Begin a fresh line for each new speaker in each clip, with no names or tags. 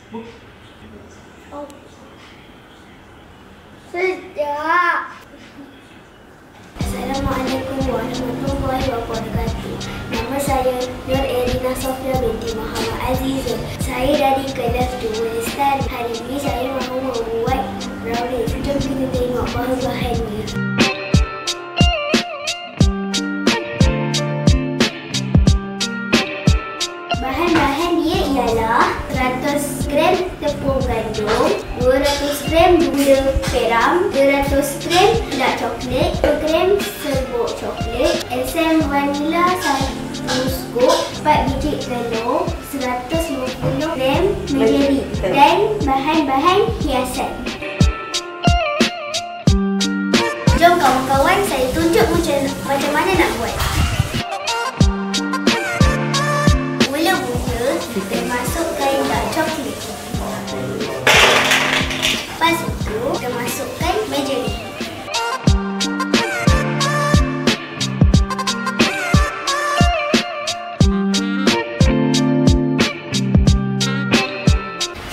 Oh. Sedap. Assalamualaikum warahmatullahi wabarakatuh. Nama saya Nur Erina Sofia binti Muhammad Aziza. Saya dari kelas 2 Lestari. Hari ini saya mahu membuat brownies. Jom kita tengok bahan-bahannya. Bahan-bahan dia ialah 100 gram tepung gandum, 200 gram gula peram, 200 gram gula coklat, 1 gram serbuk coklat, esen vanila 1 scoop, 4 biji telur, 150 gram margarin dan bahan-bahan hiasan. Jom kawan-kawan, saya tunjuk macam mana nak buat. Kita masukkan dark coklat. Lepas itu, kita masukkan margarin.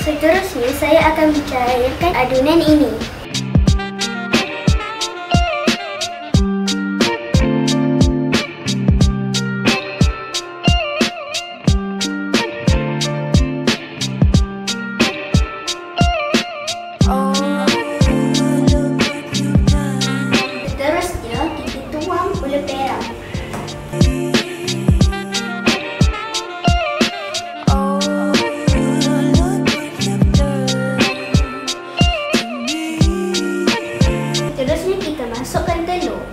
Seterusnya, saya akan mencairkan adunan ini. Terusnya kita masukkan telur.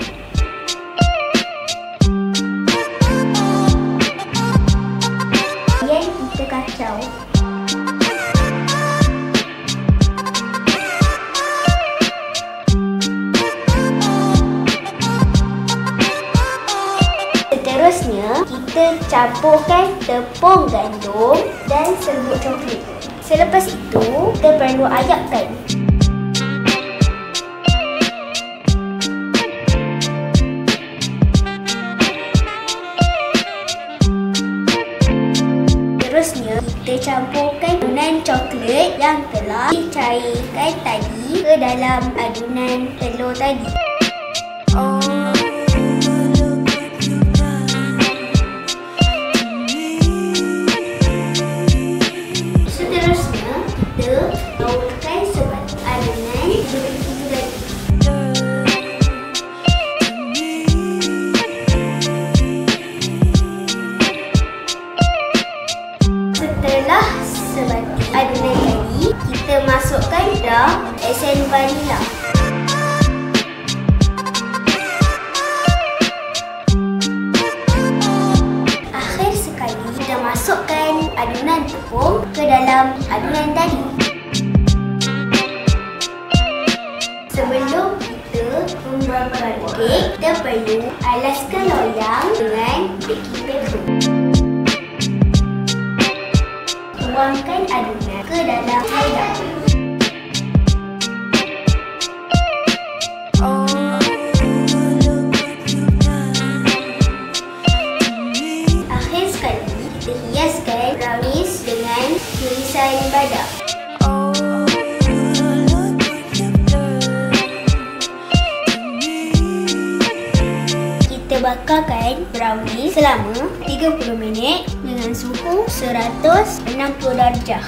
Kemudian kita kacau. Seterusnya kita campurkan tepung gandum dan serbuk coklat. Selepas itu kita perlu ayakkan. Terusnya, kita campurkan adunan coklat yang telah dicairkan tadi ke dalam adunan telur tadi. Seterusnya, kita taburkan sebalik adunan seperti itu tadi. Setelah sebati adunan tadi, kita masukkan esen vanila. Akhir sekali, kita masukkan adunan tepung ke dalam adunan tadi. Sebelum kita membuat kek, kita perlu alaskan loyang dengan baking paper. Tuangkan adunan ke dalam cairan. Akhir sekali, kita hiaskan brownies dengan tulisan badak. Kita bakarkan brownies selama 30 minit dengan suhu 160 darjah.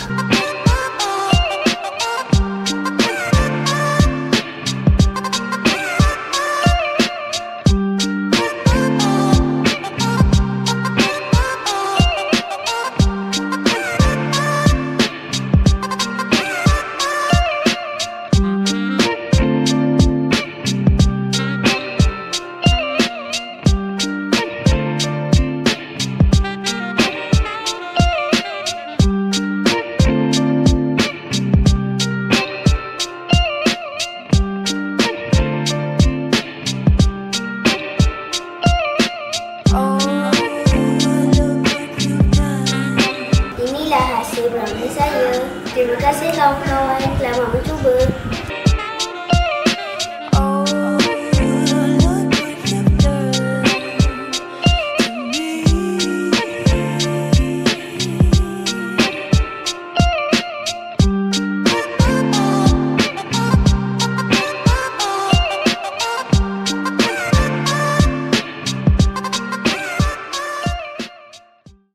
Brownies saya. Terima kasih kawan-kawan. Selamat mencuba.